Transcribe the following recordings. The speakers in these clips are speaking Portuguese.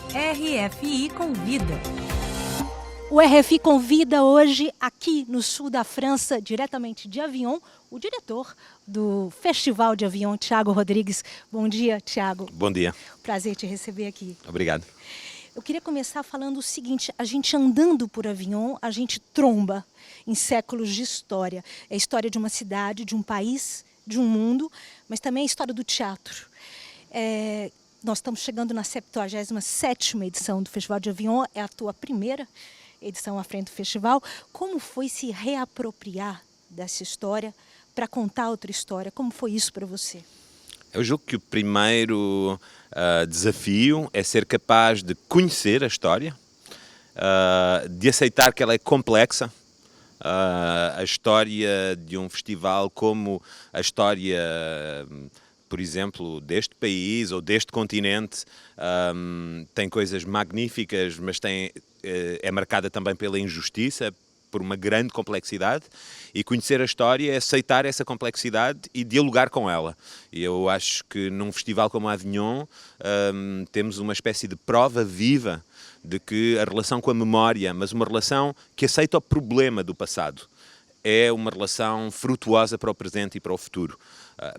RFI Convida. O RFI convida hoje, aqui no sul da França, diretamente de Avignon, o diretor do Festival de Avignon, Thiago Rodrigues. Bom dia, Thiago. Bom dia. Prazer te receber aqui. Obrigado. Eu queria começar falando o seguinte: a gente andando por Avignon, a gente tromba em séculos de história. É a história de uma cidade, de um país, de um mundo, mas também é a história do teatro. Nós estamos chegando na 77ª edição do Festival de Avignon, é a tua primeira edição à frente do festival. Como foi se reapropriar dessa história para contar outra história? Como foi isso para você? Eu julgo que o primeiro desafio é ser capaz de conhecer a história, de aceitar que ela é complexa. A história de um festival como a história, por exemplo, deste país ou deste continente, tem coisas magníficas, mas é marcada também pela injustiça, por uma grande complexidade, e conhecer a história é aceitar essa complexidade e dialogar com ela. E eu acho que num festival como a Avignon temos uma espécie de prova viva de que a relação com a memória, mas uma relação que aceita o problema do passado, é uma relação frutuosa para o presente e para o futuro.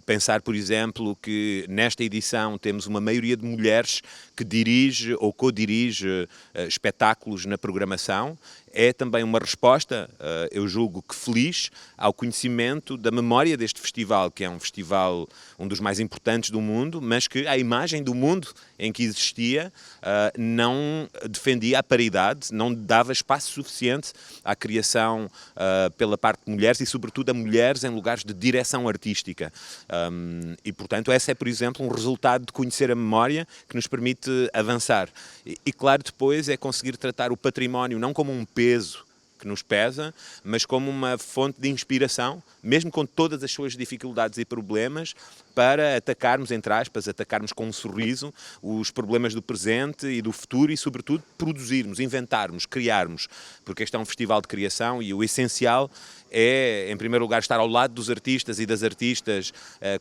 Pensar, por exemplo, que nesta edição temos uma maioria de mulheres que dirige ou co-dirige espetáculos na programação, é também uma resposta, eu julgo que feliz, ao conhecimento da memória deste festival, que é um festival, um dos mais importantes do mundo, mas que a imagem do mundo em que existia não defendia a paridade, não dava espaço suficiente à criação pela parte de mulheres e, sobretudo, a mulheres em lugares de direção artística. E, portanto, esse é, por exemplo, um resultado de conhecer a memória que nos permite avançar. E claro, depois é conseguir tratar o património não como um peso que nos pesa, mas como uma fonte de inspiração, mesmo com todas as suas dificuldades e problemas, para atacarmos, entre aspas, atacarmos com um sorriso os problemas do presente e do futuro e, sobretudo, produzirmos, inventarmos, criarmos, porque este é um festival de criação e o essencial é, em primeiro lugar, estar ao lado dos artistas e das artistas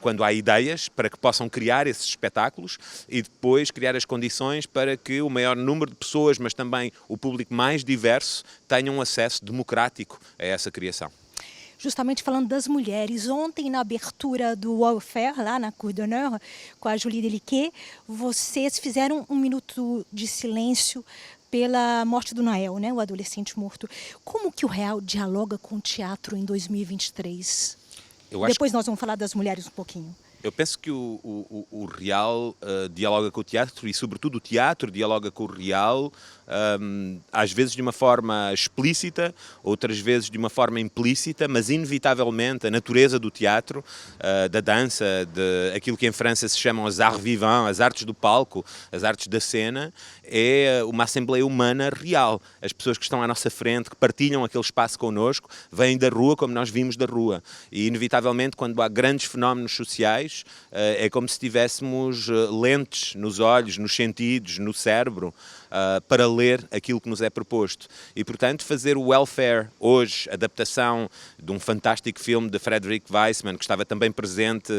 quando há ideias para que possam criar esses espetáculos e depois criar as condições para que o maior número de pessoas, mas também o público mais diverso, tenham um acesso democrático a essa criação. Justamente falando das mulheres, ontem na abertura do Welfare, lá na Cour d'Honneur, com a Julie Deliquet, vocês fizeram um minuto de silêncio pela morte do Nael, né, o adolescente morto. Como que o real dialoga com o teatro em 2023? Depois nós vamos falar das mulheres um pouquinho. Eu penso que o real dialoga com o teatro e, sobretudo, o teatro dialoga com o real, às vezes de uma forma explícita, outras vezes de uma forma implícita, mas inevitavelmente a natureza do teatro, da dança, de aquilo que em França se chamam as arts vivants, as artes do palco, as artes da cena, é uma assembleia humana real. As pessoas que estão à nossa frente, que partilham aquele espaço connosco, vêm da rua como nós vimos da rua. E, inevitavelmente, quando há grandes fenómenos sociais, é como se tivéssemos lentes nos olhos, nos sentidos, no cérebro, para ler aquilo que nos é proposto. E, portanto, fazer o Welfare hoje, adaptação de um fantástico filme de Frederick Weissman, que estava também presente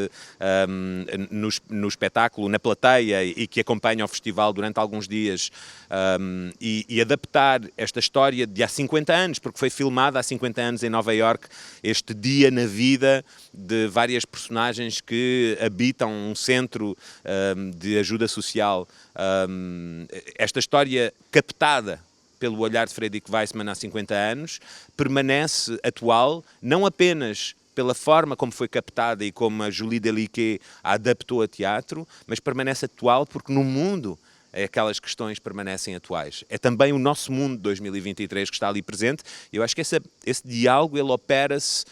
no espetáculo, na plateia, e que acompanha o festival durante alguns dias, e adaptar esta história de há 50 anos, porque foi filmada há 50 anos em Nova Iorque, este dia na vida de várias personagens que habitam um centro de ajuda social. Esta história captada pelo olhar de Frederick Weissman há 50 anos permanece atual, não apenas pela forma como foi captada e como a Julie Deliquet a adaptou a teatro, mas permanece atual porque no mundo aquelas questões permanecem atuais. É também o nosso mundo de 2023 que está ali presente. Eu acho que esse diálogo ele opera-se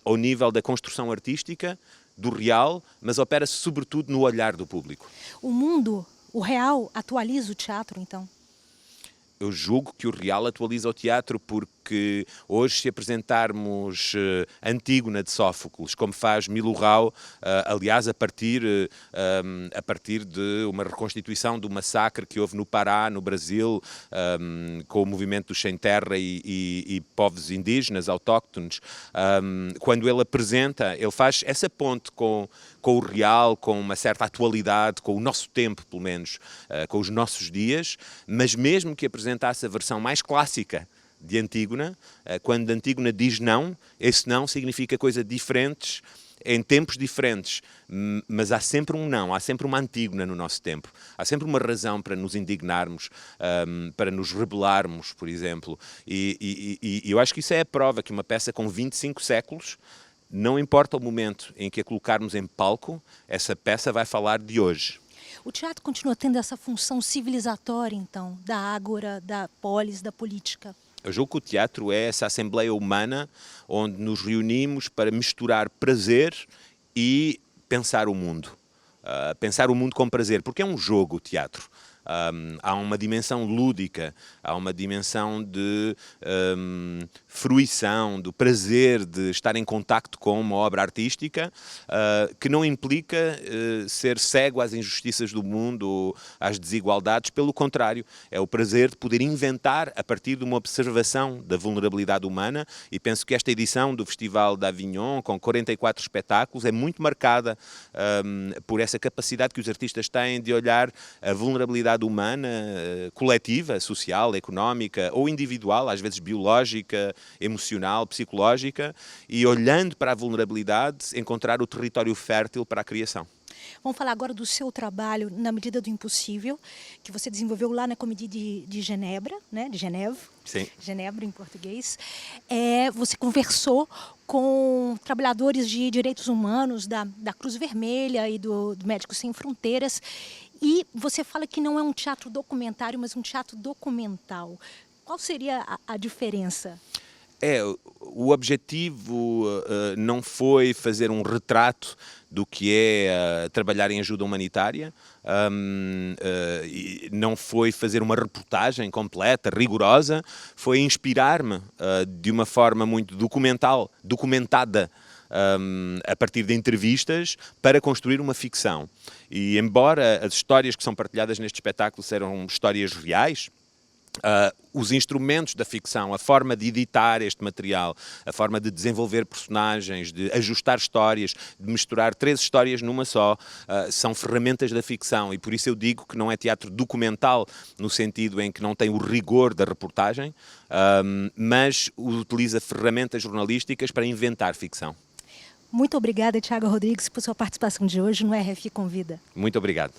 ao nível da construção artística, do real, mas opera-se sobretudo no olhar do público. O mundo, o real, atualiza o teatro, então? Eu julgo que o real atualiza o teatro porque que hoje, se apresentarmos Antígona de Sófocles, como faz Milorau, aliás, a partir de uma reconstituição do massacre que houve no Pará, no Brasil, com o movimento dos sem terra e povos indígenas, autóctones, quando ele apresenta, ele faz essa ponte com o real, com uma certa atualidade, com o nosso tempo, pelo menos, com os nossos dias, mas mesmo que apresentasse a versão mais clássica de Antígona, quando Antígona diz não, esse não significa coisas diferentes, em tempos diferentes, mas há sempre um não, há sempre uma Antígona no nosso tempo. Há sempre uma razão para nos indignarmos, para nos rebelarmos, por exemplo. E eu acho que isso é a prova que uma peça com 25 séculos, não importa o momento em que a colocarmos em palco, essa peça vai falar de hoje. O teatro continua tendo essa função civilizatória, então, da ágora, da polis, da política? Eu julgo que o teatro é essa assembleia humana onde nos reunimos para misturar prazer e pensar o mundo. Pensar o mundo com prazer, porque é um jogo o teatro. Há uma dimensão lúdica, há uma dimensão de fruição, do prazer de estar em contacto com uma obra artística que não implica ser cego às injustiças do mundo, às desigualdades, pelo contrário, é o prazer de poder inventar a partir de uma observação da vulnerabilidade humana, e penso que esta edição do Festival de Avignon, com 44 espetáculos, é muito marcada por essa capacidade que os artistas têm de olhar a vulnerabilidade humana, coletiva, social, económica ou individual, às vezes biológica, emocional, psicológica, e olhando para a vulnerabilidade, encontrar o território fértil para a criação. Vamos falar agora do seu trabalho Na Medida do Impossível, que você desenvolveu lá na Comédie de Genebra, né? De Geneve. Sim. Genebra em português. Você conversou com trabalhadores de direitos humanos da Cruz Vermelha e do Médicos Sem Fronteiras, e você fala que não é um teatro documentário, mas um teatro documental. Qual seria a diferença? O objetivo não foi fazer um retrato do que é trabalhar em ajuda humanitária, não foi fazer uma reportagem completa, rigorosa, foi inspirar-me de uma forma muito documentada, a partir de entrevistas, para construir uma ficção. E embora as histórias que são partilhadas neste espetáculo sejam histórias reais, os instrumentos da ficção, a forma de editar este material, a forma de desenvolver personagens, de ajustar histórias, de misturar 3 histórias numa só, são ferramentas da ficção, e por isso eu digo que não é teatro documental no sentido em que não tem o rigor da reportagem, mas utiliza ferramentas jornalísticas para inventar ficção. Muito obrigada, Thiago Rodrigues, por sua participação de hoje no RFI Convida. Muito obrigado.